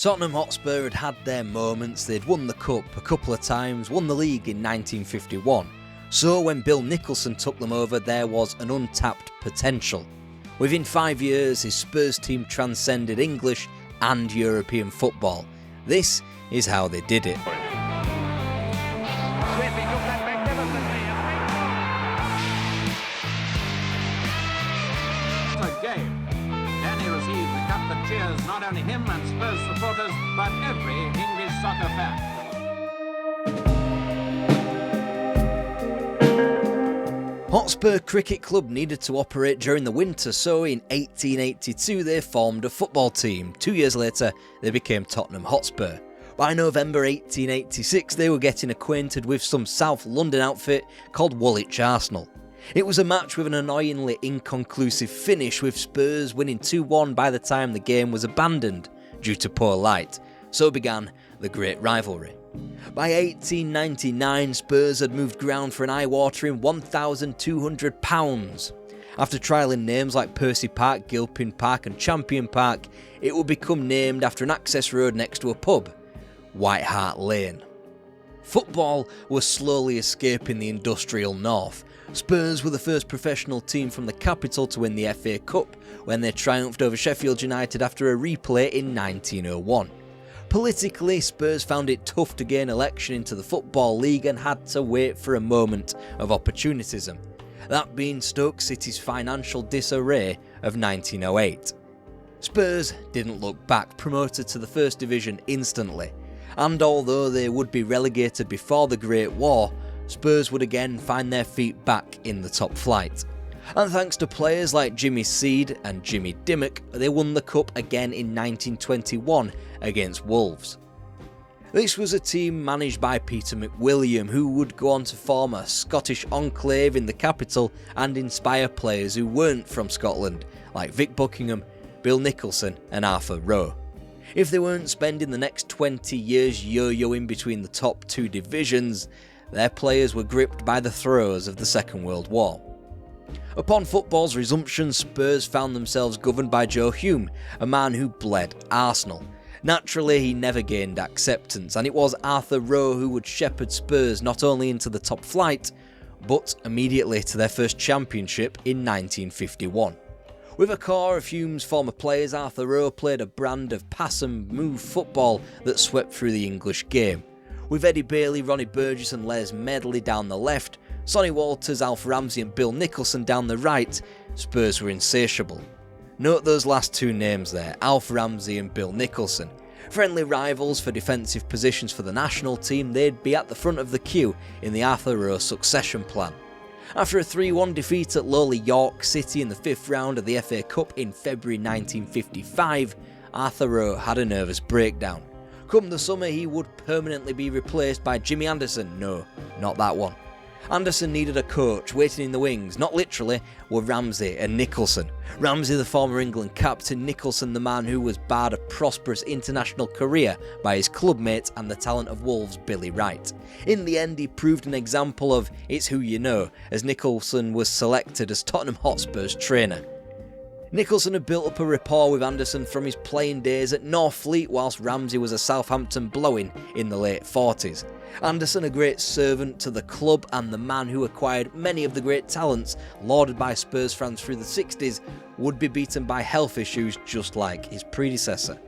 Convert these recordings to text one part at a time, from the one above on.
Tottenham Hotspur had their moments. They'd won the cup a couple of times, won the league in 1951. So when Bill Nicholson took them over, there was an untapped potential. Within 5 years, his Spurs team transcended English and European football. This is how they did it. Cheers not only him and Spurs supporters, but every English soccer fan. Hotspur Cricket Club needed to operate during the winter, so in 1882 they formed a football team. 2 years later, they became Tottenham Hotspur. By November 1886, they were getting acquainted with some South London outfit called Welch Arsenal. It was a match with an annoyingly inconclusive finish, with Spurs winning 2-1 by the time the game was abandoned due to poor light. So began the great rivalry. By 1899, Spurs had moved ground for an eye-watering £1,200. After trialling names like Percy Park, Gilpin Park and Champion Park, it would become named after an access road next to a pub, White Hart Lane. Football was slowly escaping the industrial north. Spurs were the first professional team from the capital to win the FA Cup when they triumphed over Sheffield United after a replay in 1901. Politically, Spurs found it tough to gain election into the Football League and had to wait for a moment of opportunism, that being Stoke City's financial disarray of 1908. Spurs didn't look back, promoted to the First Division instantly, and although they would be relegated before the Great War, Spurs would again find their feet back in the top flight. And thanks to players like Jimmy Seed and Jimmy Dimmock, they won the cup again in 1921 against Wolves. This was a team managed by Peter McWilliam, who would go on to form a Scottish enclave in the capital and inspire players who weren't from Scotland, like Vic Buckingham, Bill Nicholson and Arthur Rowe. If they weren't spending the next 20 years yo-yoing between the top two divisions, their players were gripped by the throes of the Second World War. Upon football's resumption, Spurs found themselves governed by Joe Hume, a man who bled Arsenal. Naturally, he never gained acceptance, and it was Arthur Rowe who would shepherd Spurs not only into the top flight, but immediately to their first championship in 1951. With a core of Hume's former players, Arthur Rowe played a brand of pass and move football that swept through the English game. With Eddie Bailey, Ronnie Burgess and Les Medley down the left, Sonny Walters, Alf Ramsey and Bill Nicholson down the right, Spurs were insatiable. Note those last two names there, Alf Ramsey and Bill Nicholson. Friendly rivals for defensive positions for the national team, they'd be at the front of the queue in the Arthur Rowe succession plan. After a 3-1 defeat at lowly York City in the 5th round of the FA Cup in February 1955, Arthur Rowe had a nervous breakdown. Come the summer, he would permanently be replaced by Jimmy Anderson. No, not that one. Anderson needed a coach. Waiting in the wings, not literally, were Ramsey and Nicholson. Ramsey, the former England captain, Nicholson, the man who was barred a prosperous international career by his clubmate and the talent of Wolves' Billy Wright. In the end, he proved an example of it's who you know, as Nicholson was selected as Tottenham Hotspur's trainer. Nicholson had built up a rapport with Anderson from his playing days at Northfleet, whilst Ramsey was a Southampton blow-in in the late 40s. Anderson, a great servant to the club and the man who acquired many of the great talents lauded by Spurs fans through the 60s, would be beaten by health issues just like his predecessor.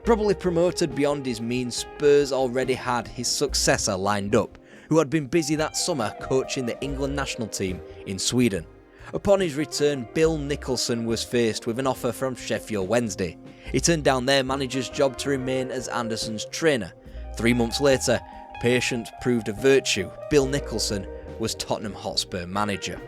Probably promoted beyond his means, Spurs already had his successor lined up, who had been busy that summer coaching the England national team in Sweden. Upon his return, Bill Nicholson was faced with an offer from Sheffield Wednesday. He turned down their manager's job to remain as Anderson's trainer. 3 months later, patience proved a virtue. Bill Nicholson was Tottenham Hotspur manager.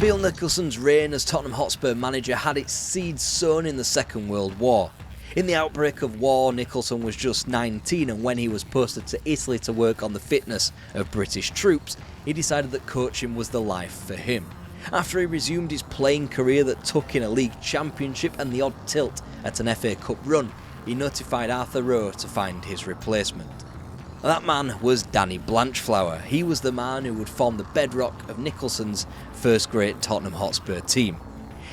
Bill Nicholson's reign as Tottenham Hotspur manager had its seeds sown in the Second World War. In the outbreak of war, Nicholson was just 19, and when he was posted to Italy to work on the fitness of British troops, he decided that coaching was the life for him. After he resumed his playing career that took in a league championship and the odd tilt at an FA Cup run, he notified Arthur Rowe to find his replacement. That man was Danny Blanchflower. He was the man who would form the bedrock of Nicholson's first great Tottenham Hotspur team.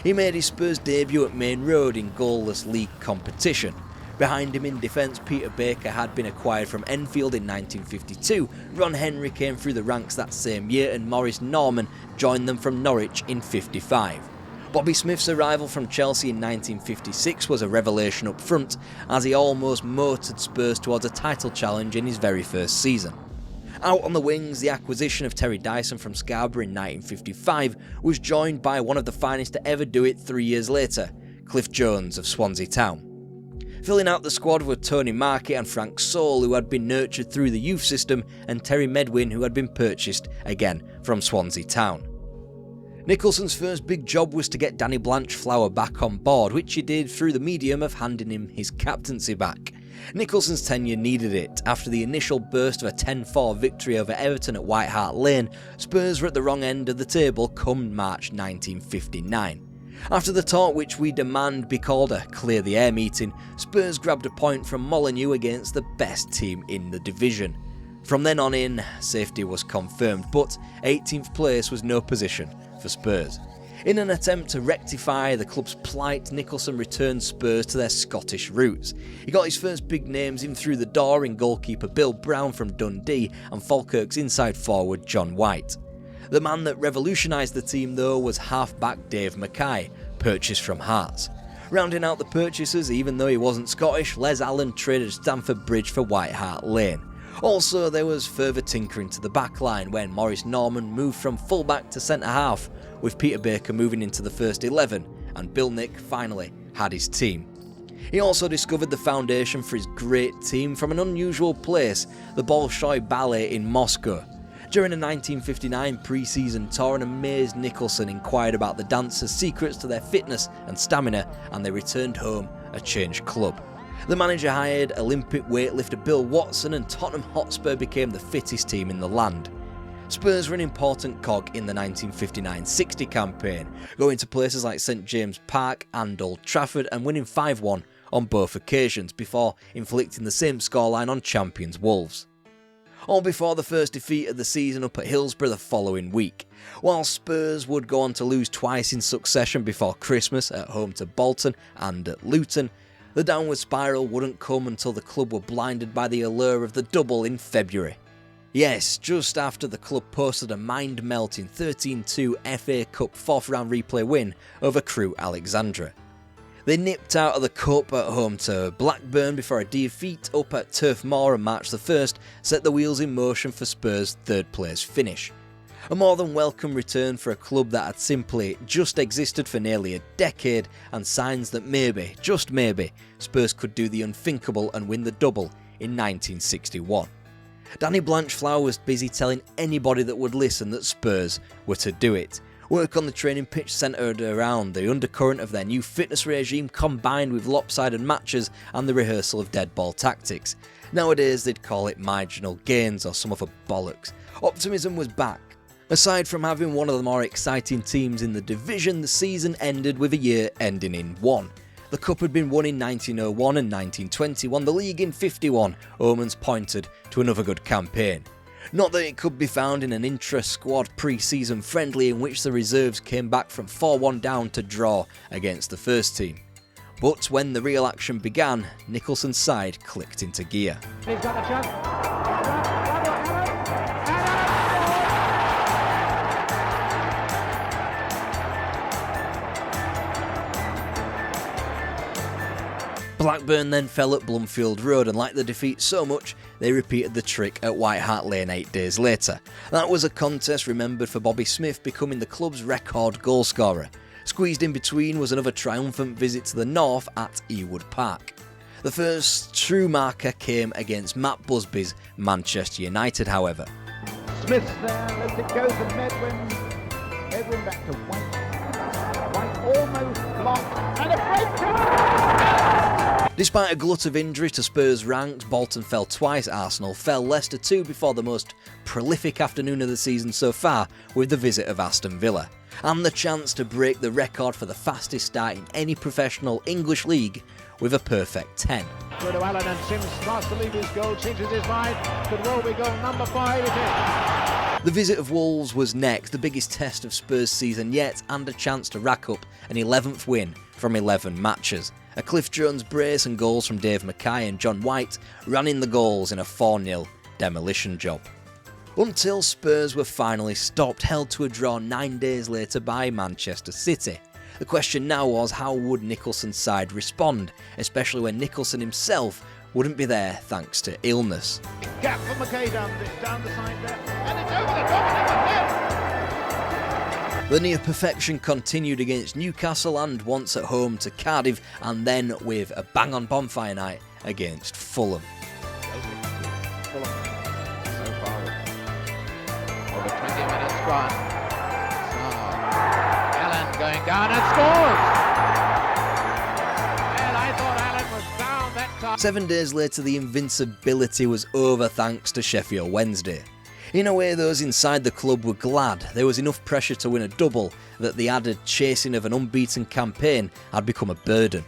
He made his Spurs debut at Main Road in goalless league competition. Behind him in defence, Peter Baker had been acquired from Enfield in 1952, Ron Henry came through the ranks that same year, and Maurice Norman joined them from Norwich in '55. Bobby Smith's arrival from Chelsea in 1956 was a revelation up front, as he almost motored Spurs towards a title challenge in his very first season. Out on the wings, the acquisition of Terry Dyson from Scarborough in 1955 was joined by one of the finest to ever do it 3 years later, Cliff Jones of Swansea Town. Filling out the squad were Tony Market and Frank Saul, who had been nurtured through the youth system, and Terry Medwin, who had been purchased, again, from Swansea Town. Nicholson's first big job was to get Danny Blanchflower back on board, which he did through the medium of handing him his captaincy back. Nicholson's tenure needed it. After the initial burst of a 10-4 victory over Everton at White Hart Lane, Spurs were at the wrong end of the table come March 1959. After the talk which we demand be called a clear the air meeting, Spurs grabbed a point from Molineux against the best team in the division. From then on in, safety was confirmed, but 18th place was no position for Spurs. In an attempt to rectify the club's plight, Nicholson returned Spurs to their Scottish roots. He got his first big names in through the door in goalkeeper Bill Brown from Dundee and Falkirk's inside forward John White. The man that revolutionised the team though was half-back Dave Mackay, purchased from Hearts. Rounding out the purchases, even though he wasn't Scottish, Les Allen traded Stamford Bridge for White Hart Lane. Also, there was further tinkering to the backline when Maurice Norman moved from full-back to centre-half, with Peter Baker moving into the first 11, and Bill Nick finally had his team. He also discovered the foundation for his great team from an unusual place, the Bolshoi Ballet in Moscow. During a 1959 pre-season tour, an amazed Nicholson inquired about the dancers' secrets to their fitness and stamina, and they returned home a changed club. The manager hired Olympic weightlifter Bill Watson, and Tottenham Hotspur became the fittest team in the land. Spurs were an important cog in the 1959-60 campaign, going to places like St James Park and Old Trafford and winning 5-1 on both occasions before inflicting the same scoreline on champions Wolves. All before the first defeat of the season up at Hillsborough the following week. While Spurs would go on to lose twice in succession before Christmas at home to Bolton and at Luton, the downward spiral wouldn't come until the club were blinded by the allure of the double in February. Yes, just after the club posted a mind-melting 13-2 FA Cup 4th round replay win over Crewe Alexandra. They nipped out of the cup at home to Blackburn before a defeat up at Turf Moor on March the 1st set the wheels in motion for Spurs' third place finish. A more than welcome return for a club that had simply just existed for nearly a decade, and signs that maybe, just maybe, Spurs could do the unthinkable and win the double in 1961. Danny Blanchflower was busy telling anybody that would listen that Spurs were to do it. Work on the training pitch centred around the undercurrent of their new fitness regime, combined with lopsided matches and the rehearsal of dead ball tactics. Nowadays they'd call it marginal gains or some other bollocks. Optimism was back. Aside from having one of the more exciting teams in the division, the season ended with a year ending in 1. The cup had been won in 1901 and 1921, the league in 51, omens pointed to another good campaign. Not that it could be found in an intra-squad pre-season friendly in which the reserves came back from 4-1 down to draw against the first team. But when the real action began, Nicholson's side clicked into gear. He's got the chance. Blackburn then fell at Blomfield Road and liked the defeat so much they repeated the trick at White Hart Lane 8 days later. That was a contest remembered for Bobby Smith becoming the club's record goalscorer. Squeezed in between was another triumphant visit to the north at Ewood Park. The first true marker came against Matt Busby's Manchester United, however. Smith's there, lets it go to Medwin. Medwin back to White. White almost blocked, and a breakthrough! Despite a glut of injury to Spurs' ranks, Bolton fell twice, Arsenal fell, Leicester too, before the most prolific afternoon of the season so far with the visit of Aston Villa. And the chance to break the record for the fastest start in any professional English league with a perfect 10. Through to Allen, and Sims starts to leave his goal, changes his mind. Could well be goal number 5 it is. The visit of Wolves was next, the biggest test of Spurs' season yet, and a chance to rack up an 11th win from 11 matches. A Cliff Jones brace and goals from Dave Mackay and John White ran in the goals in a 4-0 demolition job. Until Spurs were finally stopped, held to a draw 9 days later by Manchester City. The question now was, how would Nicholson's side respond, especially when Nicholson himself wouldn't be there thanks to illness. Gap for Mackay down the side there, and it's over the top of the net. The near perfection continued against Newcastle and once at home to Cardiff, and then with a bang-on bonfire night against Fulham. Fulham so far over 20 minutes gone. So, Allen going down and scores! Well, I thought Allen was down that time. 7 days later, the invincibility was over thanks to Sheffield Wednesday. In a way, those inside the club were glad there was enough pressure to win a double that the added chasing of an unbeaten campaign had become a burden.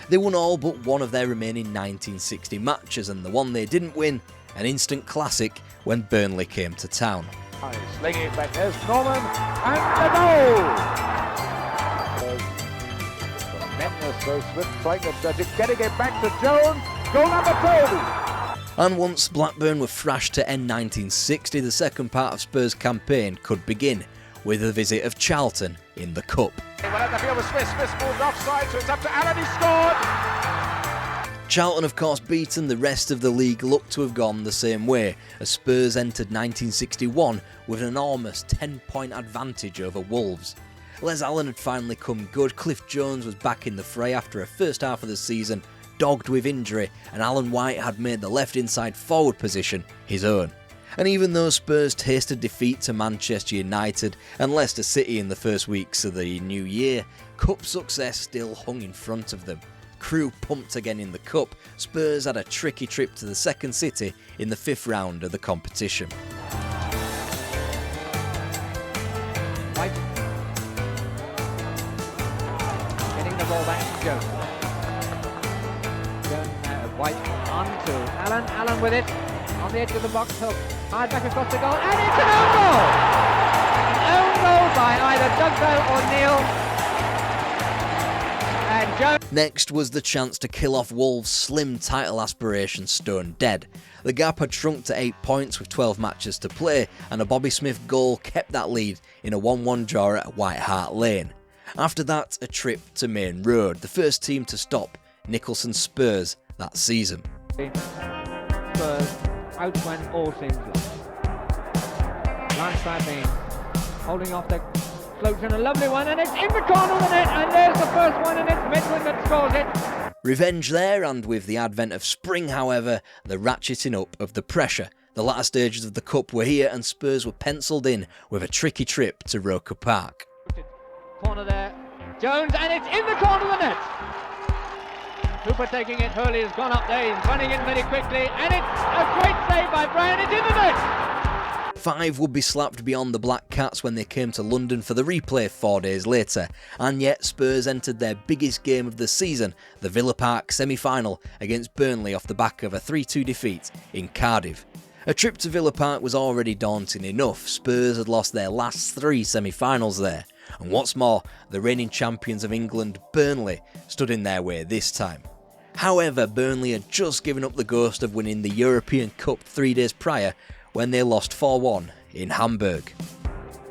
They won all but one of their remaining 1960 matches, and the one they didn't win, an instant classic when Burnley came to town. Slinging it back, there's Norman, and the goal! Relentless, so swift strike of getting it back to Jones, goal number 2! And once Blackburn were thrashed to end 1960, the second part of Spurs' campaign could begin, with the visit of Charlton in the Cup. Well, at the field was Smith moved offside, so it's up to Allen, he scored! Charlton, of course, beaten, the rest of the league looked to have gone the same way, as Spurs entered 1961 with an enormous 10-point advantage over Wolves. Les Allen had finally come good, Cliff Jones was back in the fray after a first half of the season dogged with injury, and Alan White had made the left inside forward position his own. And even though Spurs tasted defeat to Manchester United and Leicester City in the first weeks of the new year, Cup success still hung in front of them. Crew pumped again in the Cup, Spurs had a tricky trip to the second city in the 5th round of the competition. White. Getting the ball back to Jones. White on to Allen, Allen with it, on the edge of the box, hook, hard back across the goal, and it's an own goal! An own goal by either Dugdale or Neil. And Jones. Next was the chance to kill off Wolves' slim title aspirations stone dead. The gap had shrunk to 8 points with 12 matches to play, and a Bobby Smith goal kept that lead in a 1-1 draw at White Hart Lane. After that, a trip to Main Road, the first team to stop Nicholson's Spurs that season. Spurs out when all seems lost. Lance Sadney holding off the floats in a lovely one, and it's in the corner of the net, and there's the first one, and it's Midland that scores it. Revenge there, and with the advent of spring, however, the ratcheting up of the pressure. The latter stages of the Cup were here, and Spurs were pencilled in with a tricky trip to Roker Park. Corner there, Jones, and it's in the corner of the net. Cooper taking it, Hurley has gone up there, he's running in very quickly, and it's a great save by Brown, it's in the net! 5 would be slapped beyond the Black Cats when they came to London for the replay 4 days later, and yet Spurs entered their biggest game of the season, the Villa Park semi-final against Burnley off the back of a 3-2 defeat in Cardiff. A trip to Villa Park was already daunting enough, Spurs had lost their last 3 semi-finals there, and what's more, the reigning champions of England, Burnley, stood in their way this time. However, Burnley had just given up the ghost of winning the European Cup 3 days prior when they lost 4-1 in Hamburg.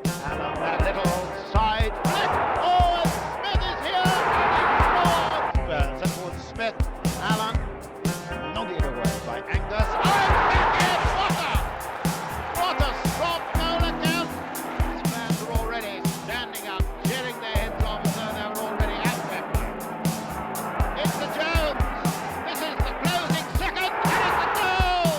Allen, that little side flick. Oh, and Smith is here! And he scores! Towards Smith, Allen, nodded away by Angus. Oh, and back in! What a strong goal again! His fans are already standing up, cheering their heads off as though they were already at Wembley. It's the Jones! This is the closing second, and it's a goal!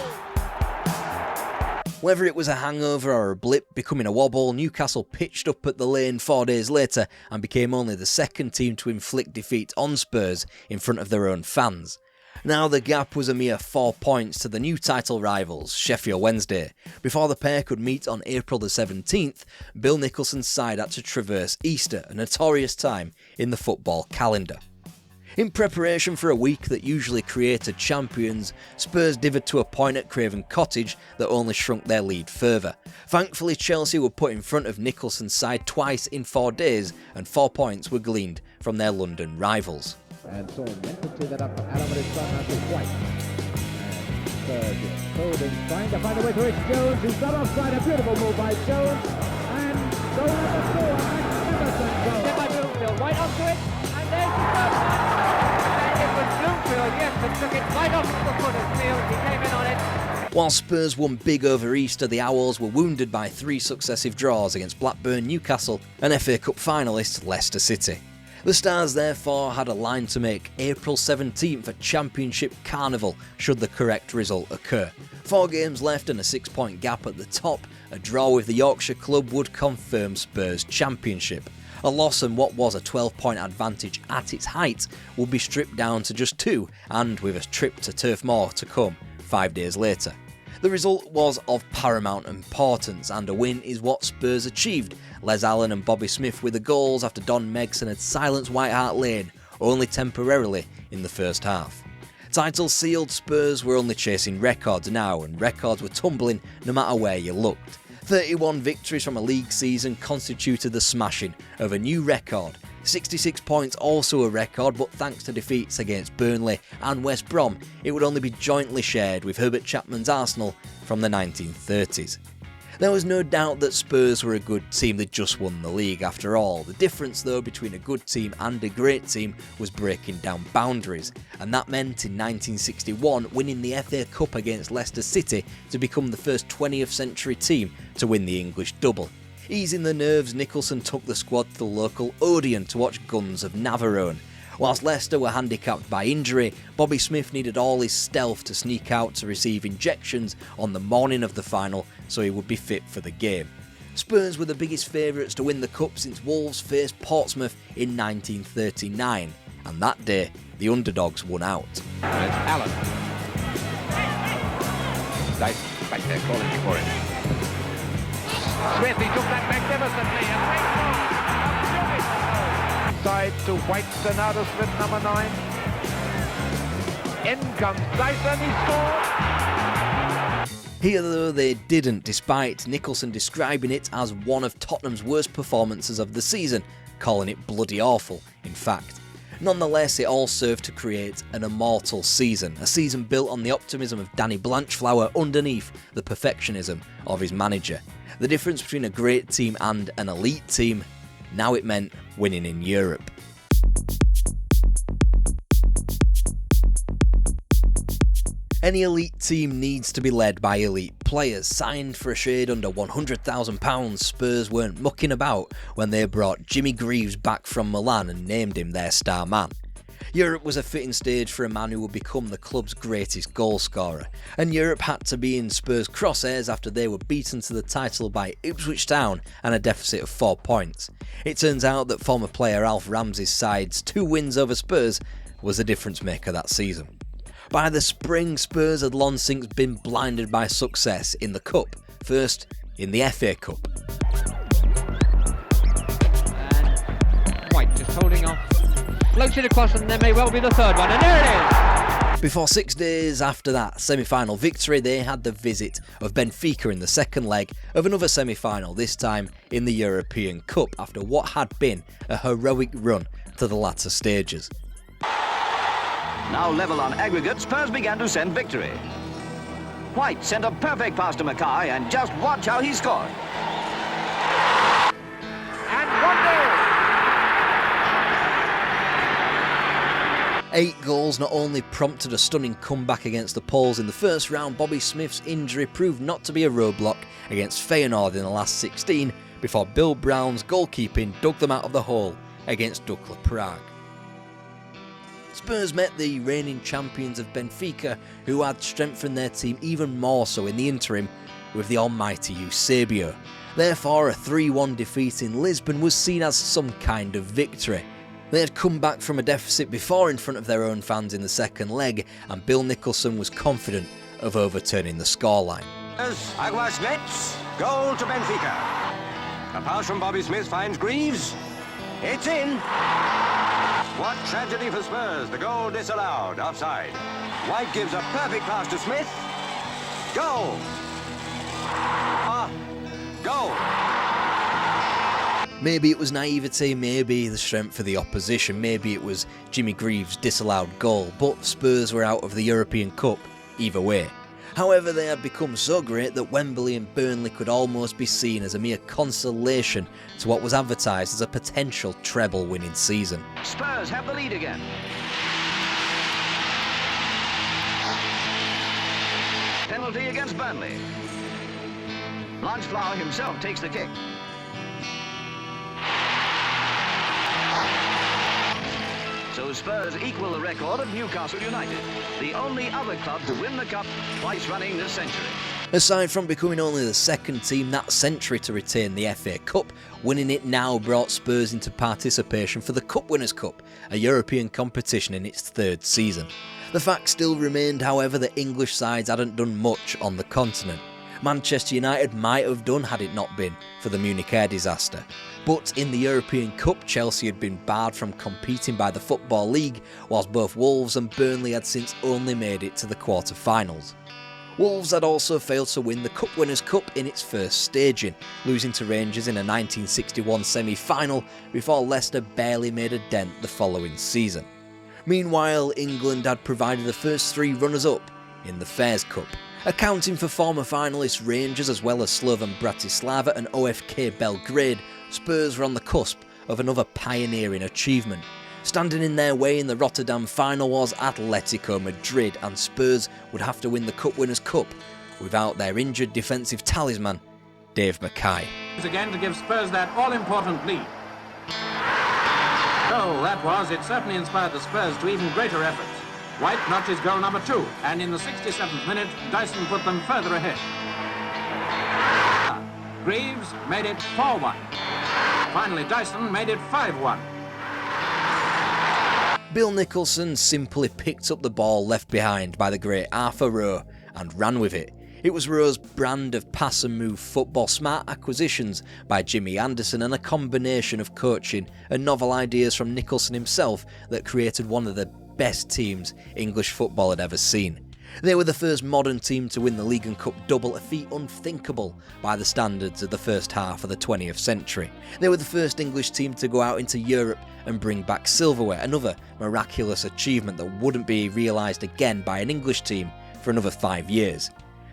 Whether it was a hangover or a blip becoming a wobble, Newcastle pitched up at the Lane 4 days later and became only the second team to inflict defeat on Spurs in front of their own fans. Now the gap was a mere 4 points to the new title rivals, Sheffield Wednesday. Before the pair could meet on April the 17th, Bill Nicholson's side had to traverse Easter, a notorious time in the football calendar. In preparation for a week that usually created champions, Spurs dithered to a point at Craven Cottage that only shrunk their lead further. Thankfully, Chelsea were put in front of Nicholson's side twice in 4 days, and 4 points were gleaned from their London rivals. And so meant to tee that up for Alan, but it's gone out to White. And Spurs holding, trying to find a way through it. Jones, who's got offside, a beautiful move by Jones, and goal number 4, magnificent goal. By Bloomfield, right onto it, and there's the first one. And it was Bloomfield, yes, that took it right off the foot of Field. He came in on it. While Spurs won big over Easter, the Owls were wounded by 3 successive draws against Blackburn, Newcastle and FA Cup finalist Leicester City. The Stars therefore had a line to make April 17th for Championship Carnival should the correct result occur. 4 games left and a 6-point gap at the top, a draw with the Yorkshire club would confirm Spurs' championship. A loss and what was a 12-point advantage at its height would be stripped down to just 2, and with a trip to Turf Moor to come 5 days later. The result was of paramount importance, and a win is what Spurs achieved. Les Allen and Bobby Smith with the goals after Don Megson had silenced White Hart Lane, only temporarily in the first half. Title sealed, Spurs were only chasing records now, and records were tumbling no matter where you looked. 31 victories from a league season constituted the smashing of a new record. 66 points also a record, but thanks to defeats against Burnley and West Brom, it would only be jointly shared with Herbert Chapman's Arsenal from the 1930s. There was no doubt that Spurs were a good team, they'd just won the league after all. The difference though between a good team and a great team was breaking down boundaries, and that meant in 1961 winning the FA Cup against Leicester City to become the first 20th century team to win the English double. Easing the nerves, Nicholson took the squad to the local Odeon to watch Guns of Navarone. Whilst Leicester were handicapped by injury, Bobby Smith needed all his stealth to sneak out to receive injections on the morning of the final so he would be fit for the game. Spurs were the biggest favourites to win the cup since Wolves faced Portsmouth in 1939, and that day the underdogs won out. And it's Allen. Dyson back there calling for it. Smith, he took that magnificently and went side to White, and now to Smith, number 9. In comes Dyson, he scored! Here though they didn't, despite Nicholson describing it as one of Tottenham's worst performances of the season, calling it bloody awful, in fact. Nonetheless, it all served to create an immortal season, a season built on the optimism of Danny Blanchflower underneath the perfectionism of his manager. The difference between a great team and an elite team, now it meant winning in Europe. Any elite team needs to be led by elite players. Signed for a shade under £100,000, Spurs weren't mucking about when they brought Jimmy Greaves back from Milan and named him their star man. Europe was a fitting stage for a man who would become the club's greatest goalscorer, and Europe had to be in Spurs' crosshairs after they were beaten to the title by Ipswich Town and a deficit of 4 points. It turns out that former player Alf Ramsey's side's 2 wins over Spurs was the difference maker that season. By the spring, Spurs had long since been blinded by success in the Cup, first in the FA Cup. And White just holding off. Floats it across, and there may well be the third one, and there it is! Before 6 days after that semi-final victory, they had the visit of Benfica in the second leg of another semi-final, this time in the European Cup, after what had been a heroic run to the latter stages. Now level on aggregate, Spurs began to send victory. White sent a perfect pass to Mackay, and just watch how he scored. And 1-0! 8 goals not only prompted a stunning comeback against the Poles in the first round, Bobby Smith's injury proved not to be a roadblock against Feyenoord in the last 16, before Bill Brown's goalkeeping dug them out of the hole against Dukla Prague. Spurs met the reigning champions of Benfica, who had strengthened their team even more so in the interim with the almighty Eusebio. Therefore, a 3-1 defeat in Lisbon was seen as some kind of victory. They had come back from a deficit before in front of their own fans in the second leg, and Bill Nicholson was confident of overturning the scoreline. Agua Smith, goal to Benfica. A pass from Bobby Smith finds Greaves. It's in. What tragedy for Spurs. The goal disallowed. Offside. White gives a perfect pass to Smith. Goal! Goal! Maybe it was naivety, maybe the strength of the opposition, maybe it was Jimmy Greaves' disallowed goal, but Spurs were out of the European Cup either way. However, they had become so great that Wembley and Burnley could almost be seen as a mere consolation to what was advertised as a potential treble-winning season. Spurs have the lead again. Penalty against Burnley. Blanchflower himself takes the kick. So Spurs equal the record of Newcastle United, the only other club to win the cup twice running this century. Aside from becoming only the second team that century to retain the FA Cup, winning it now brought Spurs into participation for the Cup Winners' Cup, a European competition in its third season. The fact still remained, however, that English sides hadn't done much on the continent. Manchester United might have done had it not been for the Munich air disaster. But in the European Cup, Chelsea had been barred from competing by the Football League, whilst both Wolves and Burnley had since only made it to the quarter-finals. Wolves had also failed to win the Cup Winners' Cup in its first staging, losing to Rangers in a 1961 semi-final before Leicester barely made a dent the following season. Meanwhile, England had provided the first three runners-up in the Fairs Cup, accounting for former finalists Rangers as well as Slovan Bratislava and OFK Belgrade. Spurs were on the cusp of another pioneering achievement. Standing in their way in the Rotterdam final was Atletico Madrid, and Spurs would have to win the Cup Winners' Cup without their injured defensive talisman, Dave Mackay. Again to give Spurs that all-important lead. Oh, that was. It certainly inspired the Spurs to even greater efforts. White notches goal number 2, and in the 67th minute, Dyson put them further ahead. Greaves made it 4-1. Finally, Dyson made it 5-1. Bill Nicholson simply picked up the ball left behind by the great Arthur Rowe and ran with it. It was Rowe's brand of pass and move football, smart acquisitions by Jimmy Anderson and a combination of coaching and novel ideas from Nicholson himself that created one of the best teams English football had ever seen. They were the first modern team to win the League and Cup double, a feat unthinkable by the standards of the first half of the 20th century. They were the first English team to go out into Europe and bring back silverware, another miraculous achievement that wouldn't be realised again by an English team for another 5 years.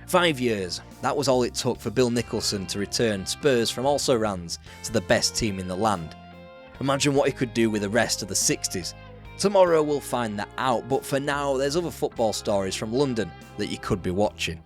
5 years, that was all it took for Bill Nicholson to return Spurs from also-rans to the best team in the land. Imagine what he could do with the rest of the 60s. Tomorrow we'll find that out, but for now there's other football stories from London that you could be watching.